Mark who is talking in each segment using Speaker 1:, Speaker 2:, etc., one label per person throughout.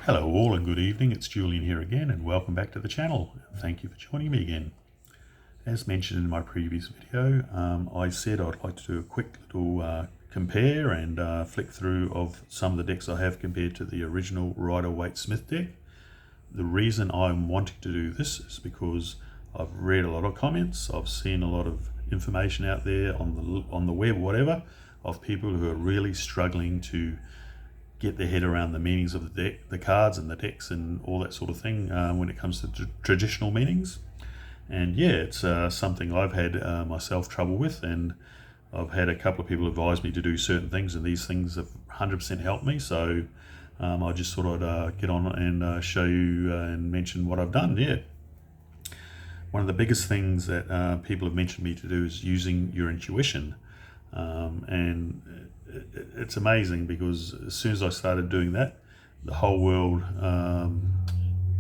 Speaker 1: Hello all and good evening, it's Julian here again and welcome back to the channel. Thank you for joining me again. As mentioned in my previous video, I said I'd like to do a quick little compare and flick through of some of the decks I have compared to the original Rider-Waite-Smith deck. The reason I'm wanting to do this is because I've read a lot of comments, I've seen a lot of information out there on the web, whatever, of people who are really struggling to get their head around the meanings of the deck, the cards and the decks and all that sort of thing when it comes to traditional meanings. And yeah, it's something I've had myself trouble with, and I've had a couple of people advise me to do certain things, and these things have 100% helped me. So I just thought I'd get on and show you and mention what I've done. Yeah, one of the biggest things that people have mentioned me to do is using your intuition, and it's amazing because as soon as I started doing that, the whole world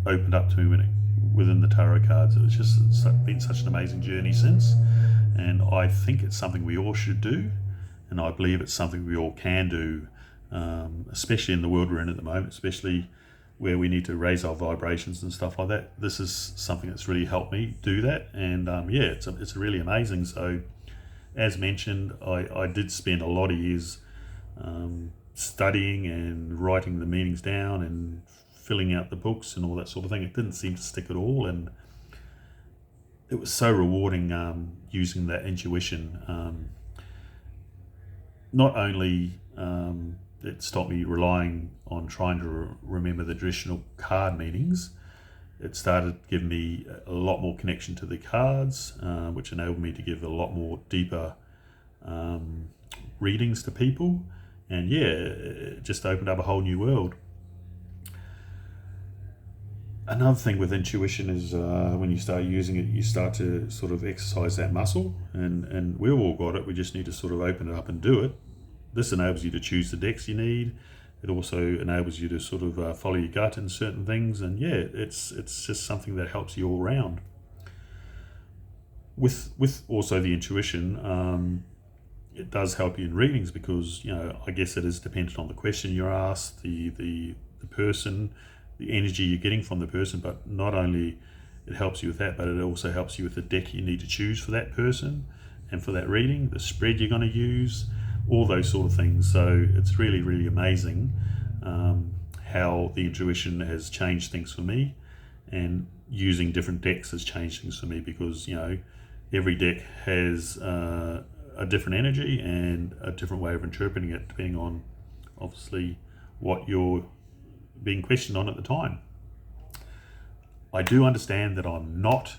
Speaker 1: opened up to me within the tarot cards. It's been such an amazing journey since, and I think it's something we all should do, and I believe it's something we all can do, especially in the world we're in at the moment, especially where we need to raise our vibrations and stuff like that. This is something that's really helped me do that, and yeah, it's really amazing. So as mentioned, I did spend a lot of years studying and writing the meanings down and filling out the books and all that sort of thing. It didn't seem to stick at all, and it was so rewarding using that intuition. Not only it stopped me relying on trying to remember the traditional card meanings, it started giving me a lot more connection to the cards, which enabled me to give a lot more deeper readings to people. And yeah, it just opened up a whole new world. Another thing with intuition is when you start using it, you start to sort of exercise that muscle, and we've all got it. We just need to sort of open it up and do it. This enables you to choose the decks you need. It also enables you to sort of follow your gut in certain things, and yeah, it's just something that helps you all around. With also the intuition, it does help you in readings because, I guess it is dependent on the question you're asked, the person, the energy you're getting from the person. But not only it helps you with that, but it also helps you with the deck you need to choose for that person and for that reading, the spread you're going to use, all those sort of things. So it's really, really amazing how the intuition has changed things for me, and using different decks has changed things for me because, every deck has a different energy and a different way of interpreting it depending on obviously what you're being questioned on at the time. I do understand that I'm not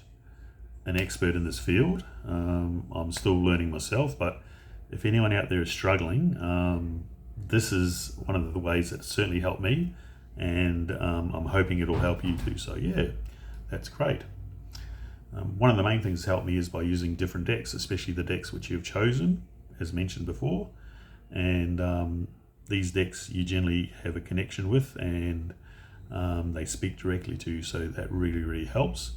Speaker 1: an expert in this field. I'm still learning myself, but if anyone out there is struggling, this is one of the ways that certainly helped me, and I'm hoping it'll help you too. So yeah, that's great. One of the main things that helped me is by using different decks, especially the decks which you've chosen, as mentioned before. And these decks you generally have a connection with, and they speak directly to you, so that really, really helps.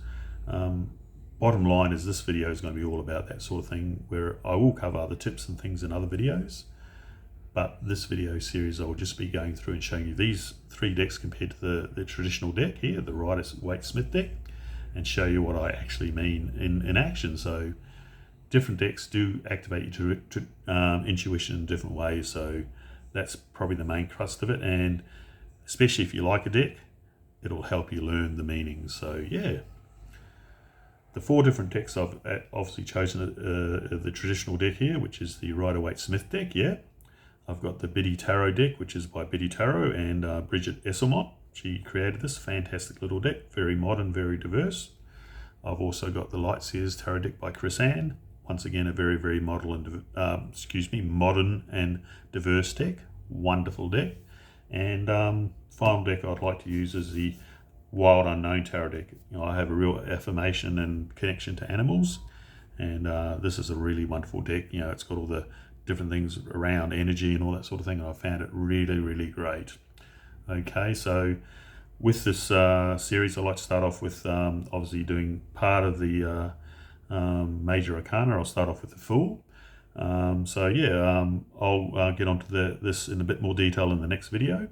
Speaker 1: Bottom line is this video is going to be all about that sort of thing, where I will cover other tips and things in other videos. But this video series I will just be going through and showing you these three decks compared to the traditional deck here, the Rider-Waite-Smith deck, and show you what I actually mean in action. So different decks do activate your intuition in different ways, so that's probably the main crust of it. And especially if you like a deck, it'll help you learn the meanings. So yeah, the four different decks I've obviously chosen the traditional deck here, which is the Rider-Waite-Smith deck. Yeah, I've got the Biddy Tarot deck, which is by Biddy Tarot and Bridget Esselmont. She created this fantastic little deck, very modern, very diverse. I've also got the Lightseers Tarot deck by Chris Ann. Once again, a very, very modern and diverse deck. Wonderful deck. And final deck I'd like to use is the Wild Unknown Tarot deck. I have a real affirmation and connection to animals, and this is a really wonderful deck. It's got all the different things around energy and all that sort of thing, and I found it really, really great. Okay, so with this series, I'd like to start off with obviously doing part of the Major Arcana. I'll start off with the Fool. So yeah, I'll get onto this in a bit more detail in the next video.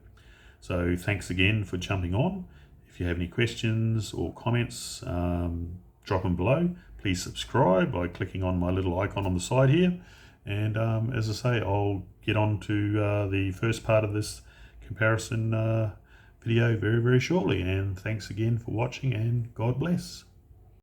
Speaker 1: So thanks again for jumping on. If you have any questions or comments, drop them below. Please subscribe by clicking on my little icon on the side here. And as I say, I'll get on to the first part of this comparison video very, very shortly. And thanks again for watching, and God bless.